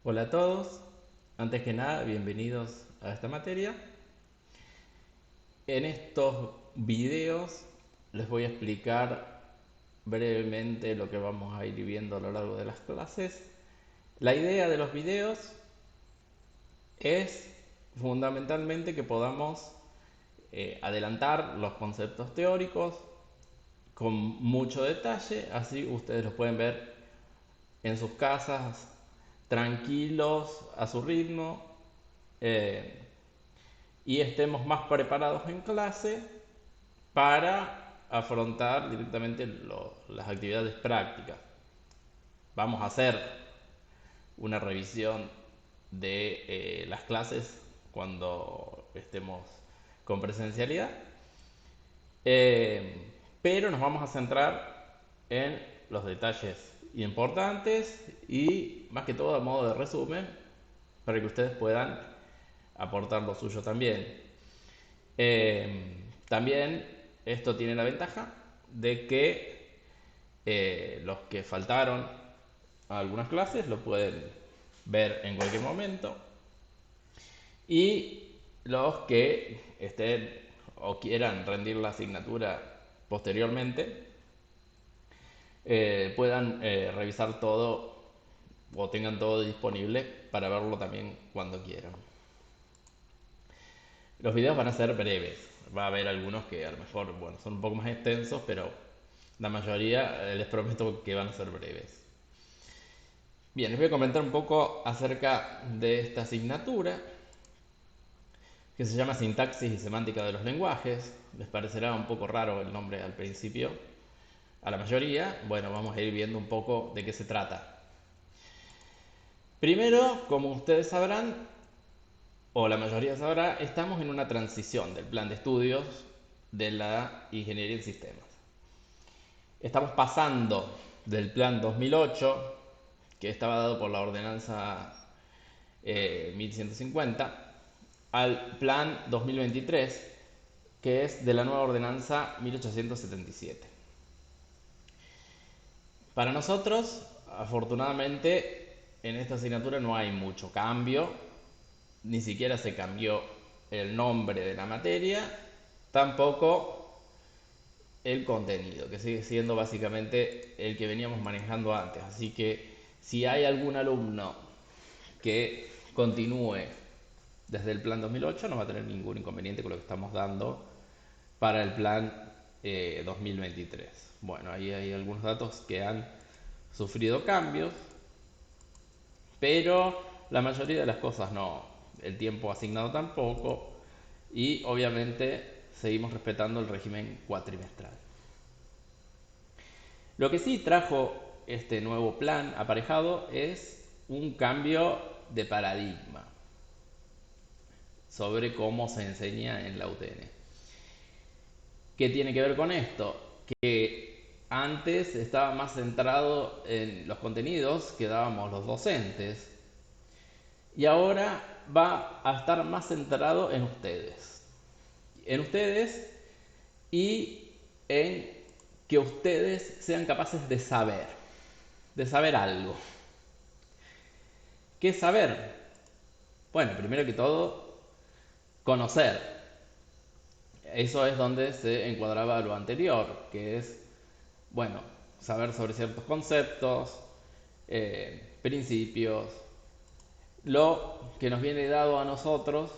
Hola a todos, antes que nada, bienvenidos a esta materia. En estos videos les voy a explicar brevemente lo que vamos a ir viendo a lo largo de las clases. La idea de los videos es fundamentalmente que podamos adelantar los conceptos teóricos con mucho detalle, así ustedes los pueden ver en sus casas tranquilos, a su ritmo, eh, y estemos más preparados en clase para afrontar directamente las actividades prácticas. Vamos a hacer una revisión de las clases cuando estemos con presencialidad, pero nos vamos a centrar en los detalles importantes y más que todo a modo de resumen para que ustedes puedan aportar lo suyo también. También esto tiene la ventaja de que los que faltaron a algunas clases lo pueden ver en cualquier momento y los que estén o quieran rendir la asignatura posteriormente puedan revisar todo o tengan todo disponible para verlo también cuando quieran. Los videos van a ser breves. Va a haber algunos que a lo mejor, bueno, son un poco más extensos, pero la mayoría les prometo que van a ser breves. Bien, les voy a comentar un poco acerca de esta asignatura que se llama Sintaxis y Semántica de los Lenguajes. Les parecerá un poco raro el nombre al principio. A la mayoría, bueno, vamos a ir viendo un poco de qué se trata. Primero, como ustedes sabrán, o la mayoría sabrá, estamos en una transición del plan de estudios de la ingeniería en sistemas. Estamos pasando del plan 2008, que estaba dado por la ordenanza 1150, al plan 2023, que es de la nueva ordenanza 1877. Para nosotros, afortunadamente, en esta asignatura no hay mucho cambio, ni siquiera se cambió el nombre de la materia, tampoco el contenido, que sigue siendo básicamente el que veníamos manejando antes. Así que si hay algún alumno que continúe desde el plan 2008, no va a tener ningún inconveniente con lo que estamos dando para el plan 2023. Bueno, ahí hay algunos datos que han sufrido cambios, pero la mayoría de las cosas no. El tiempo asignado tampoco y obviamente seguimos respetando el régimen cuatrimestral. Lo que sí trajo este nuevo plan aparejado es un cambio de paradigma sobre cómo se enseña en la UTN. ¿Qué tiene que ver con esto? Que antes estaba más centrado en los contenidos que dábamos los docentes y ahora va a estar más centrado en ustedes. En ustedes y en que ustedes sean capaces de saber algo. ¿Qué es saber? Bueno, primero que todo, conocer. Eso es donde se encuadraba lo anterior, que es, bueno, saber sobre ciertos conceptos, principios, lo que nos viene dado a nosotros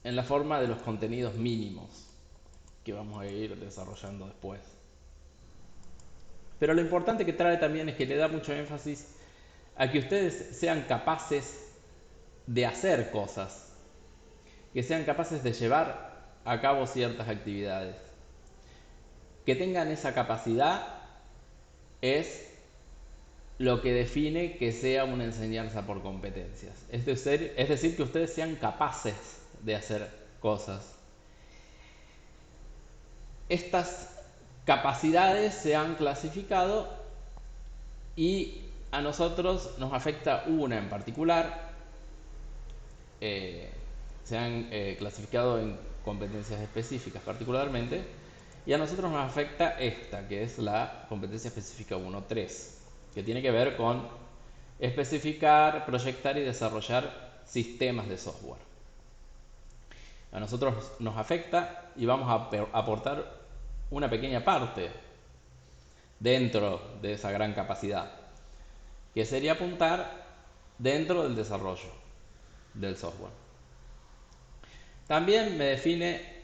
en la forma de los contenidos mínimos que vamos a ir desarrollando después. Pero lo importante que trae también es que le da mucho énfasis a que ustedes sean capaces de hacer cosas, que sean capaces de llevar a cabo ciertas actividades. Que tengan esa capacidad es lo que define que sea una enseñanza por competencias. Es decir, que ustedes sean capaces de hacer cosas. Estas capacidades se han clasificado y a nosotros nos afecta una en particular. Eh, Se han clasificado en competencias específicas particularmente y a nosotros nos afecta esta, que es la competencia específica 1.3, que tiene que ver con especificar, proyectar y desarrollar sistemas de software. A nosotros nos afecta y vamos a aportar una pequeña parte dentro de esa gran capacidad, que sería apuntar dentro del desarrollo del software. También me define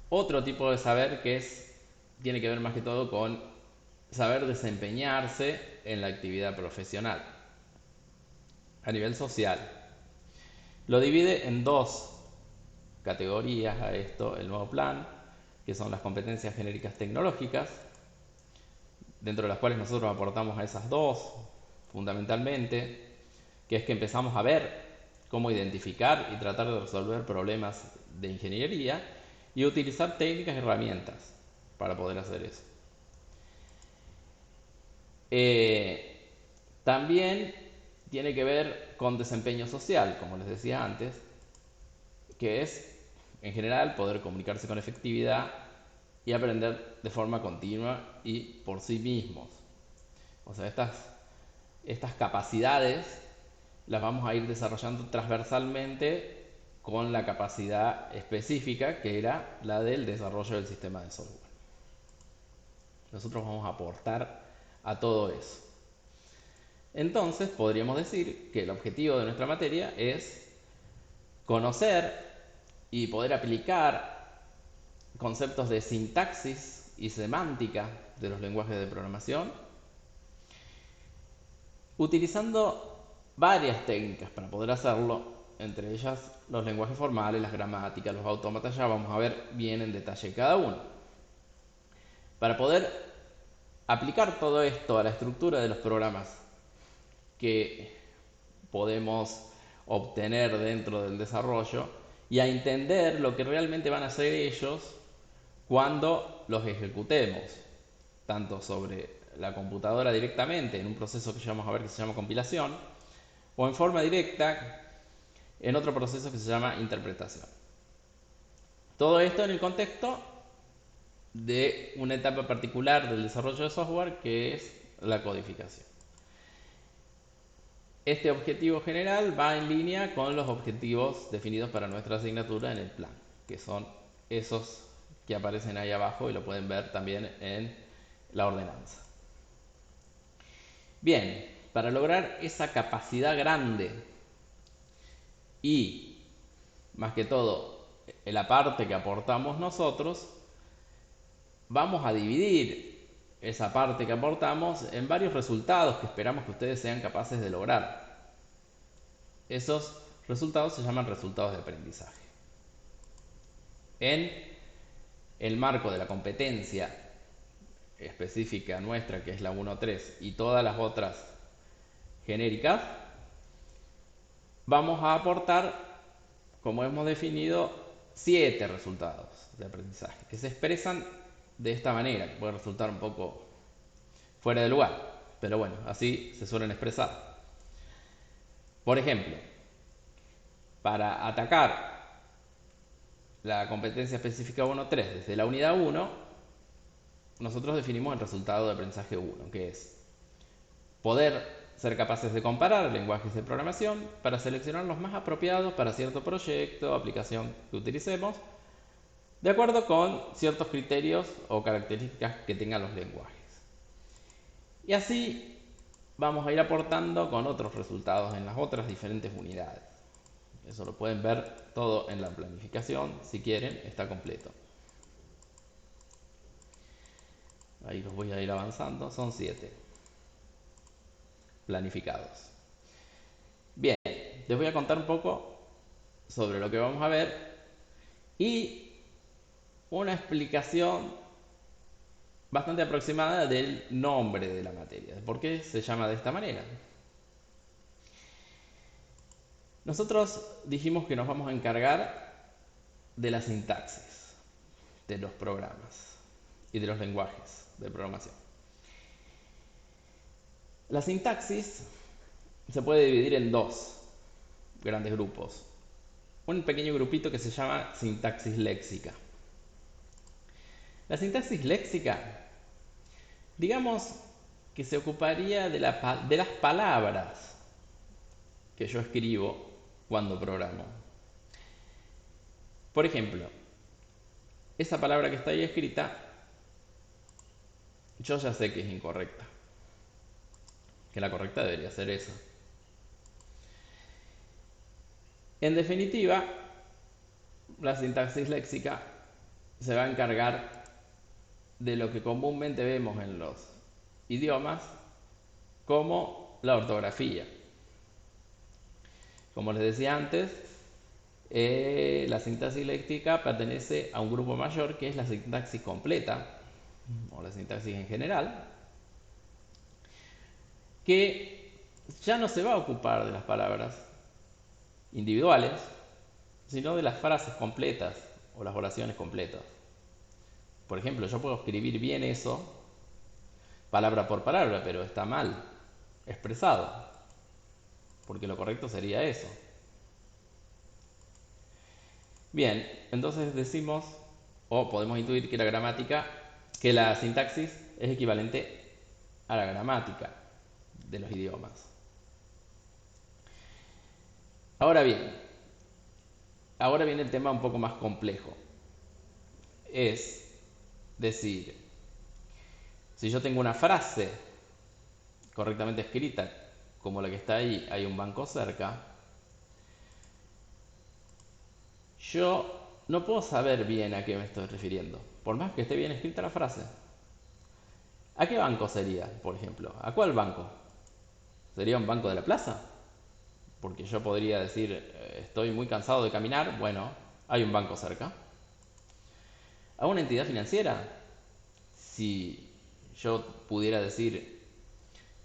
otro tipo de saber que tiene que ver más que todo con saber desempeñarse en la actividad profesional a nivel social. Lo divide en dos categorías a esto, el nuevo plan, que son las competencias genéricas tecnológicas, dentro de las cuales nosotros aportamos a esas dos, fundamentalmente, que es que empezamos a ver cómo identificar y tratar de resolver problemas de ingeniería y utilizar técnicas y herramientas para poder hacer eso. También tiene que ver con desempeño social, como les decía antes, que es, en general, poder comunicarse con efectividad y aprender de forma continua y por sí mismos. O sea, estas capacidades las vamos a ir desarrollando transversalmente con la capacidad específica que era la del desarrollo del sistema de software. Nosotros vamos a aportar a todo eso. Entonces, podríamos decir que el objetivo de nuestra materia es conocer y poder aplicar conceptos de sintaxis y semántica de los lenguajes de programación, utilizando varias técnicas para poder hacerlo, entre ellas los lenguajes formales, las gramáticas, los autómatas. Ya vamos a ver bien en detalle cada uno. Para poder aplicar todo esto a la estructura de los programas que podemos obtener dentro del desarrollo y a entender lo que realmente van a hacer ellos cuando los ejecutemos, tanto sobre la computadora directamente en un proceso que vamos a ver que se llama compilación, o en forma directa en otro proceso que se llama interpretación. Todo esto en el contexto de una etapa particular del desarrollo de software, que es la codificación. Este objetivo general va en línea con los objetivos definidos para nuestra asignatura en el plan, que son esos que aparecen ahí abajo y lo pueden ver también en la ordenanza. Bien, para lograr esa capacidad grande y, más que todo, la parte que aportamos nosotros, vamos a dividir esa parte que aportamos en varios resultados que esperamos que ustedes sean capaces de lograr. Esos resultados se llaman resultados de aprendizaje. En el marco de la competencia específica nuestra, que es la 1.3, y todas las otras genéricas, vamos a aportar, como hemos definido, 7 resultados de aprendizaje, que se expresan de esta manera, que puede resultar un poco fuera de lugar, pero bueno, así se suelen expresar. Por ejemplo, para atacar la competencia específica 1.3 desde la unidad 1, nosotros definimos el resultado de aprendizaje 1, que es poder ser capaces de comparar lenguajes de programación para seleccionar los más apropiados para cierto proyecto o aplicación que utilicemos, de acuerdo con ciertos criterios o características que tengan los lenguajes. Y así vamos a ir aportando con otros resultados en las otras diferentes unidades. Eso lo pueden ver todo en la planificación, si quieren, está completo. Ahí los voy a ir avanzando, son 7 planificados. Bien, les voy a contar un poco sobre lo que vamos a ver y una explicación bastante aproximada del nombre de la materia, de por qué se llama de esta manera. Nosotros dijimos que nos vamos a encargar de la sintaxis de los programas y de los lenguajes de programación. La sintaxis se puede dividir en dos grandes grupos. Un pequeño grupito que se llama sintaxis léxica. La sintaxis léxica, digamos que se ocuparía de las palabras que yo escribo cuando programo. Por ejemplo, esa palabra que está ahí escrita, yo ya sé que es incorrecta, que la correcta debería ser esa. En definitiva, la sintaxis léxica se va a encargar de lo que comúnmente vemos en los idiomas como la ortografía. Como les decía antes, la sintaxis léxica pertenece a un grupo mayor que es la sintaxis completa o la sintaxis en general, que ya no se va a ocupar de las palabras individuales, sino de las frases completas o las oraciones completas. Por ejemplo, yo puedo escribir bien eso palabra por palabra, pero está mal expresado, porque lo correcto sería eso. Bien, entonces decimos, o podemos intuir que la gramática, que la sintaxis es equivalente a la gramática de los idiomas. Ahora bien, ahora viene el tema un poco más complejo. Es decir, si yo tengo una frase correctamente escrita, como la que está ahí, hay un banco cerca, yo no puedo saber bien a qué me estoy refiriendo, por más que esté bien escrita la frase. ¿A qué banco sería, por ejemplo? ¿A cuál banco? ¿Sería un banco de la plaza? Porque yo podría decir, estoy muy cansado de caminar, bueno, hay un banco cerca. ¿A una entidad financiera? Si yo pudiera decir,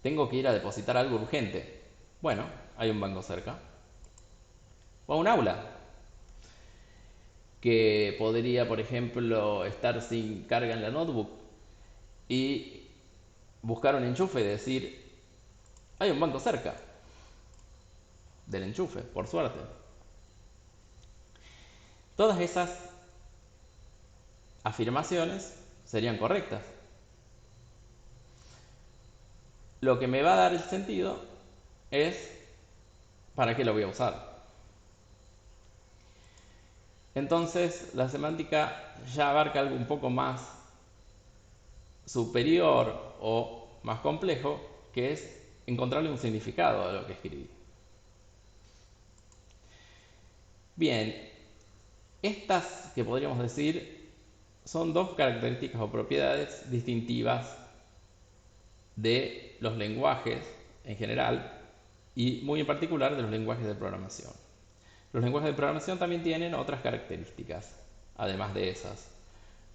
tengo que ir a depositar algo urgente, bueno, hay un banco cerca. ¿O a un aula? Que podría, por ejemplo, estar sin carga en la notebook y buscar un enchufe y decir, hay un banco cerca del enchufe, por suerte. Todas esas afirmaciones serían correctas. Lo que me va a dar el sentido es para qué lo voy a usar. Entonces, la semántica ya abarca algo un poco más superior o más complejo, que es encontrarle un significado a lo que escribí. Bien, estas que podríamos decir son dos características o propiedades distintivas de los lenguajes en general y muy en particular de los lenguajes de programación. Los lenguajes de programación también tienen otras características, además de esas.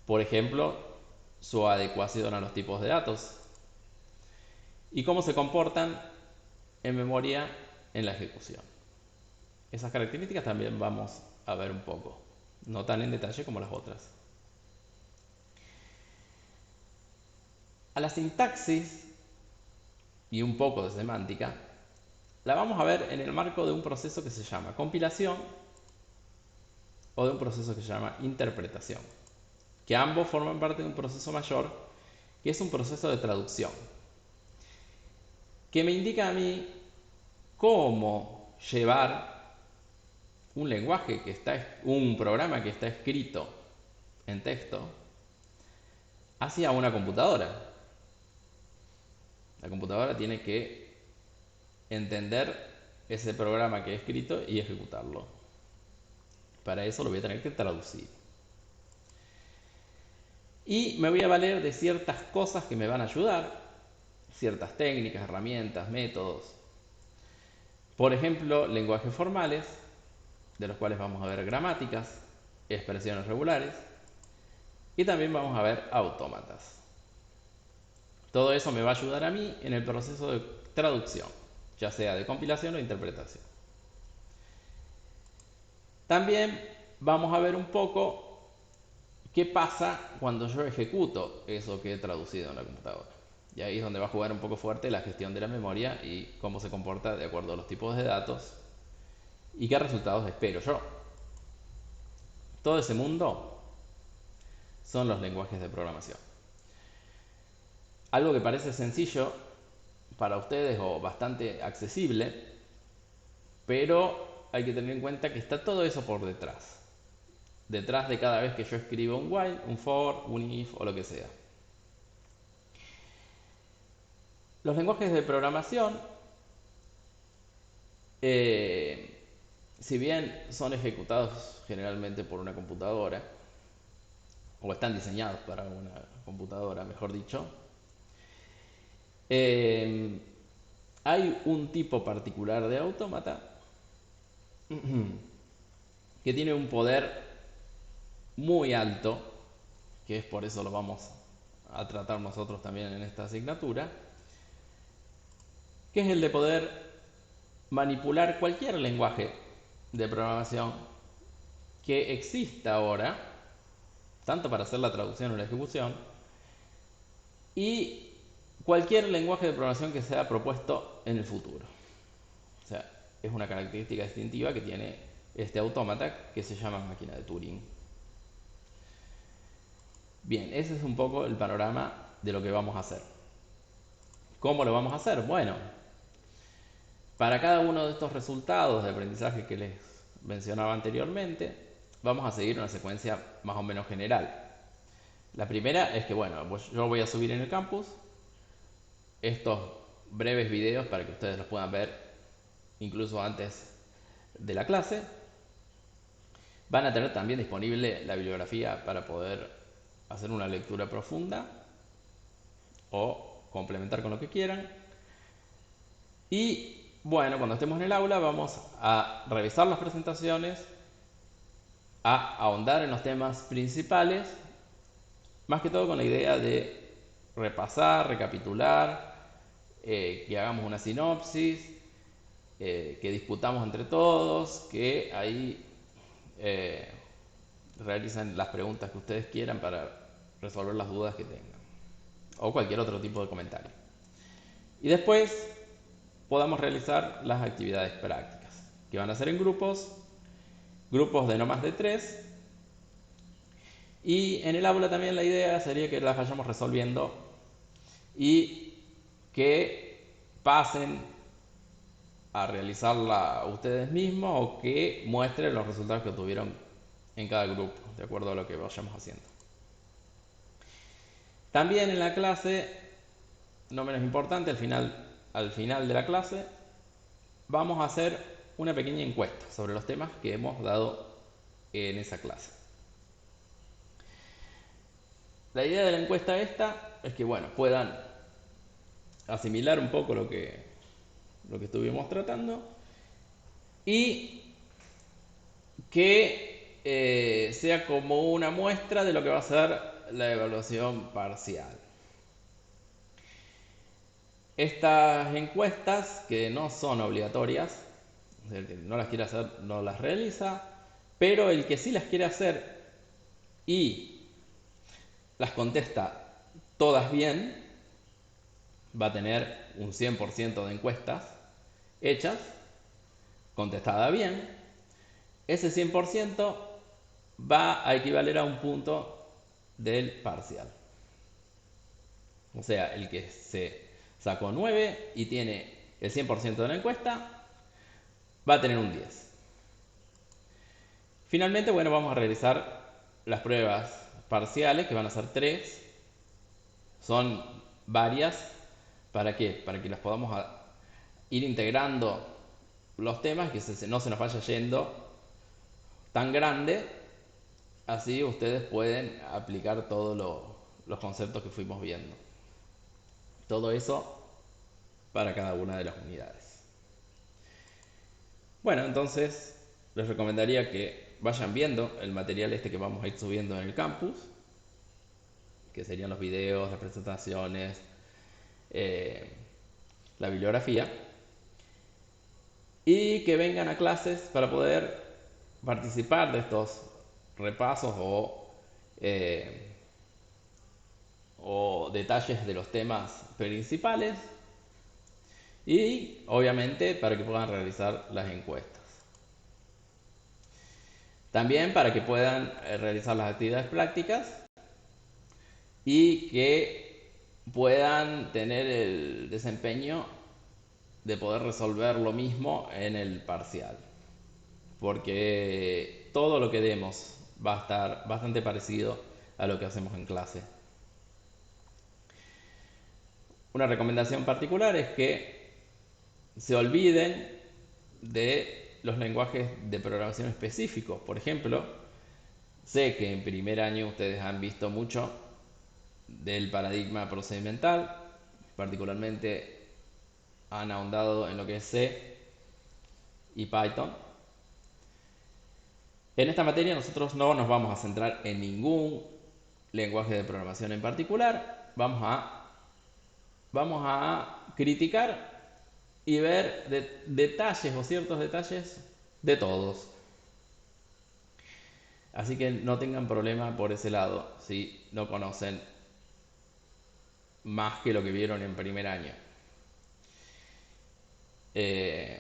Por ejemplo, su adecuación a los tipos de datos y cómo se comportan en memoria en la ejecución. Esas características también vamos a ver un poco, no tan en detalle como las otras. A la sintaxis y un poco de semántica la vamos a ver en el marco de un proceso que se llama compilación o de un proceso que se llama interpretación, que ambos forman parte de un proceso mayor que es un proceso de traducción, que me indica a mí cómo llevar un lenguaje un programa que está escrito en texto hacia una computadora. La computadora tiene que entender ese programa que he escrito y ejecutarlo. Para eso lo voy a tener que traducir. Y me voy a valer de ciertas cosas que me van a ayudar, ciertas técnicas, herramientas, métodos. Por ejemplo, lenguajes formales, de los cuales vamos a ver gramáticas, expresiones regulares, y también vamos a ver autómatas. Todo eso me va a ayudar a mí en el proceso de traducción, ya sea de compilación o interpretación. También vamos a ver un poco qué pasa cuando yo ejecuto eso que he traducido en la computadora. Y ahí es donde va a jugar un poco fuerte la gestión de la memoria y cómo se comporta de acuerdo a los tipos de datos y qué resultados espero yo. Todo ese mundo son los lenguajes de programación. Algo que parece sencillo para ustedes o bastante accesible, pero hay que tener en cuenta que está todo eso por detrás. Detrás de cada vez que yo escribo un while, un for, un if o lo que sea. Los lenguajes de programación, si bien son ejecutados generalmente por una computadora, o están diseñados para una computadora, mejor dicho, eh, hay un tipo particular de autómata que tiene un poder muy alto, que es por eso lo vamos a tratar nosotros también en esta asignatura, que es el de poder manipular cualquier lenguaje de programación que exista ahora, tanto para hacer la traducción o la ejecución, y cualquier lenguaje de programación que sea propuesto en el futuro. O sea, es una característica distintiva que tiene este autómata que se llama máquina de Turing. Bien, ese es un poco el panorama de lo que vamos a hacer. ¿Cómo lo vamos a hacer? Bueno, para cada uno de estos resultados de aprendizaje que les mencionaba anteriormente, vamos a seguir una secuencia más o menos general. La primera es que, bueno, pues yo voy a subir en el campus estos breves videos para que ustedes los puedan ver incluso antes de la clase. Van a tener también disponible la bibliografía para poder hacer una lectura profunda o complementar con lo que quieran. Y bueno, cuando estemos en el aula vamos a revisar las presentaciones, a ahondar en los temas principales, más que todo con la idea de repasar, recapitular, que hagamos una sinopsis, que discutamos entre todos, que ahí realicen las preguntas que ustedes quieran para resolver las dudas que tengan, o cualquier otro tipo de comentario. Y después podamos realizar las actividades prácticas, que van a ser en grupos de no más de 3. Y en el aula también la idea sería que las vayamos resolviendo y que pasen a realizarla ustedes mismos o que muestren los resultados que obtuvieron en cada grupo, de acuerdo a lo que vayamos haciendo. También en la clase, no menos importante, al final de la clase, vamos a hacer una pequeña encuesta sobre los temas que hemos dado en esa clase. La idea de la encuesta esta es que, bueno, puedan asimilar un poco lo que estuvimos tratando y que sea como una muestra de lo que va a ser la evaluación parcial. Estas encuestas, que no son obligatorias, el que no las quiere hacer no las realiza, pero el que sí las quiere hacer y las contesta todas bien, va a tener un 100% de encuestas hechas, contestada bien. Ese 100% va a equivaler a un punto del parcial. O sea, el que se sacó 9 y tiene el 100% de la encuesta va a tener un 10. Finalmente, bueno, vamos a realizar las pruebas parciales, que van a ser 3. Son varias. ¿Para qué? Para que las podamos ir integrando los temas, que no se nos vaya yendo tan grande. Así ustedes pueden aplicar todos los conceptos que fuimos viendo. Todo eso para cada una de las unidades. Bueno, entonces les recomendaría que vayan viendo el material este que vamos a ir subiendo en el campus, que serían los videos, las presentaciones, la bibliografía, y que vengan a clases para poder participar de estos repasos o detalles de los temas principales y obviamente para que puedan realizar las encuestas. También para que puedan realizar las actividades prácticas y que, puedan tener el desempeño de poder resolver lo mismo en el parcial. Porque todo lo que demos va a estar bastante parecido a lo que hacemos en clase. Una recomendación particular es que se olviden de los lenguajes de programación específicos. Por ejemplo, sé que en primer año ustedes han visto mucho del paradigma procedimental, particularmente han ahondado en lo que es C y Python. En esta materia nosotros no nos vamos a centrar en ningún lenguaje de programación en particular, vamos a criticar y ver detalles o ciertos detalles de todos. Así que no tengan problema por ese lado si no conocen más que lo que vieron en primer año. Eh,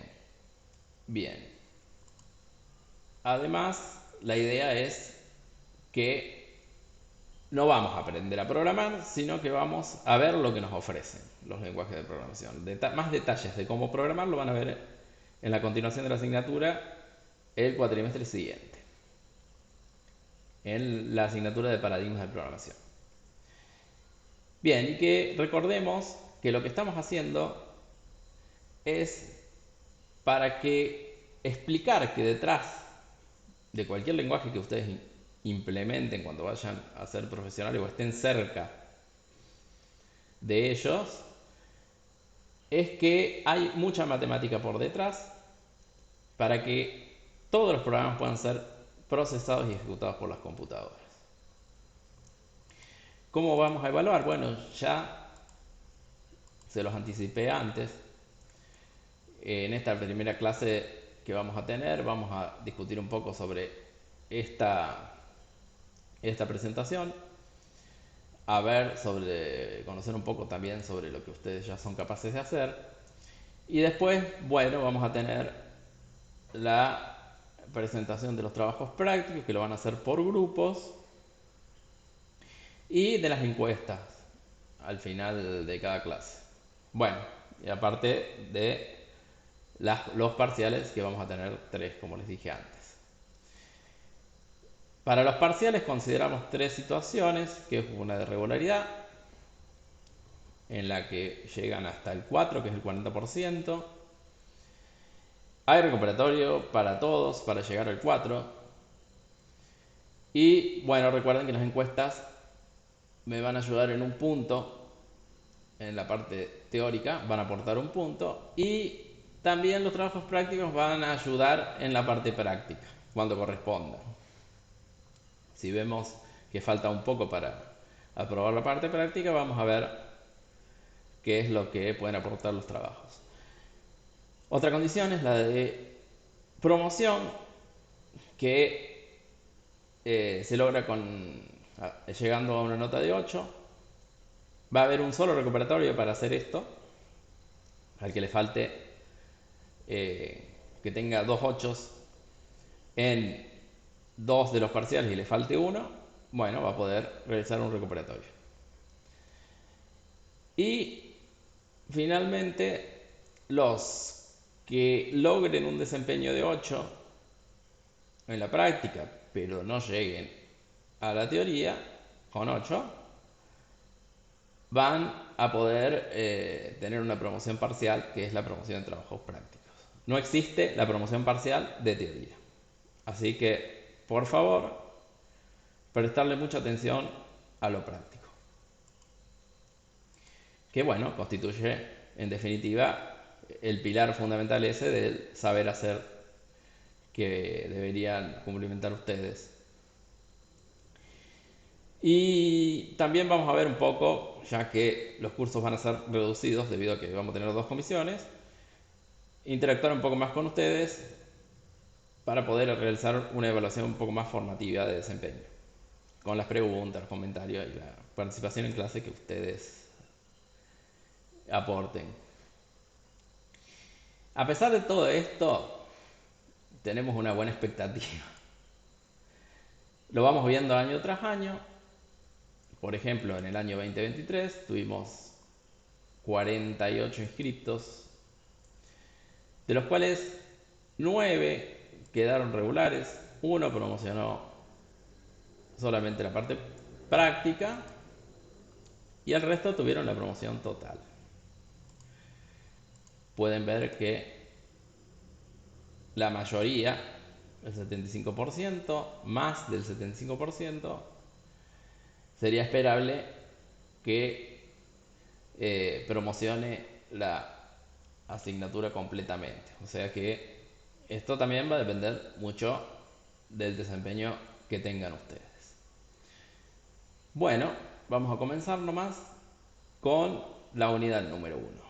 bien. Además, la idea es que no vamos a aprender a programar, sino que vamos a ver lo que nos ofrecen los lenguajes de programación. Más detalles de cómo programar lo van a ver en la continuación de la asignatura el cuatrimestre siguiente, en la asignatura de paradigmas de programación. Bien, y que recordemos que lo que estamos haciendo es para que explicar que detrás de cualquier lenguaje que ustedes implementen cuando vayan a ser profesionales o estén cerca de ellos, es que hay mucha matemática por detrás para que todos los programas puedan ser procesados y ejecutados por las computadoras. ¿Cómo vamos a evaluar? Bueno, ya se los anticipé antes. En esta primera clase que vamos a tener, vamos a discutir un poco sobre esta presentación, conocer un poco también sobre lo que ustedes ya son capaces de hacer. Y después, bueno, vamos a tener la presentación de los trabajos prácticos que lo van a hacer por grupos y de las encuestas al final de cada clase. Bueno, y aparte de los parciales que vamos a tener 3, como les dije antes. Para los parciales consideramos 3 situaciones, que es una de regularidad, en la que llegan hasta el 4, que es el 40%. Hay recuperatorio para todos para llegar al 4. Y bueno, recuerden que las encuestas me van a ayudar en un punto, en la parte teórica, van a aportar un punto. Y también los trabajos prácticos van a ayudar en la parte práctica, cuando corresponda. Si vemos que falta un poco para aprobar la parte práctica, vamos a ver qué es lo que pueden aportar los trabajos. Otra condición es la de promoción, que se logra llegando a una nota de 8. Va a haber un solo recuperatorio para hacer esto. Al que le falte, que tenga 2 8 en 2 de los parciales y le falte 1, bueno, va a poder realizar un recuperatorio. Y finalmente, los que logren un desempeño de 8 en la práctica, pero no lleguen a la teoría con 8, van a poder tener una promoción parcial, que es la promoción de trabajos prácticos. No existe la promoción parcial de teoría. Así que, por favor, prestarle mucha atención a lo práctico. Que bueno, constituye, en definitiva, el pilar fundamental ese del saber hacer que deberían cumplimentar ustedes. Y también vamos a ver un poco, ya que los cursos van a ser reducidos debido a que vamos a tener 2 comisiones, interactuar un poco más con ustedes para poder realizar una evaluación un poco más formativa de desempeño, con las preguntas, los comentarios y la participación en clase que ustedes aporten. A pesar de todo esto, tenemos una buena expectativa. Lo vamos viendo año tras año, Por ejemplo, en el año 2023 tuvimos 48 inscriptos, de los cuales 9 quedaron regulares, uno promocionó solamente la parte práctica y el resto tuvieron la promoción total. Pueden ver que la mayoría, el 75%, más del 75%, sería esperable que promocione la asignatura completamente. O sea que esto también va a depender mucho del desempeño que tengan ustedes. Bueno, vamos a comenzar nomás con la unidad número 1.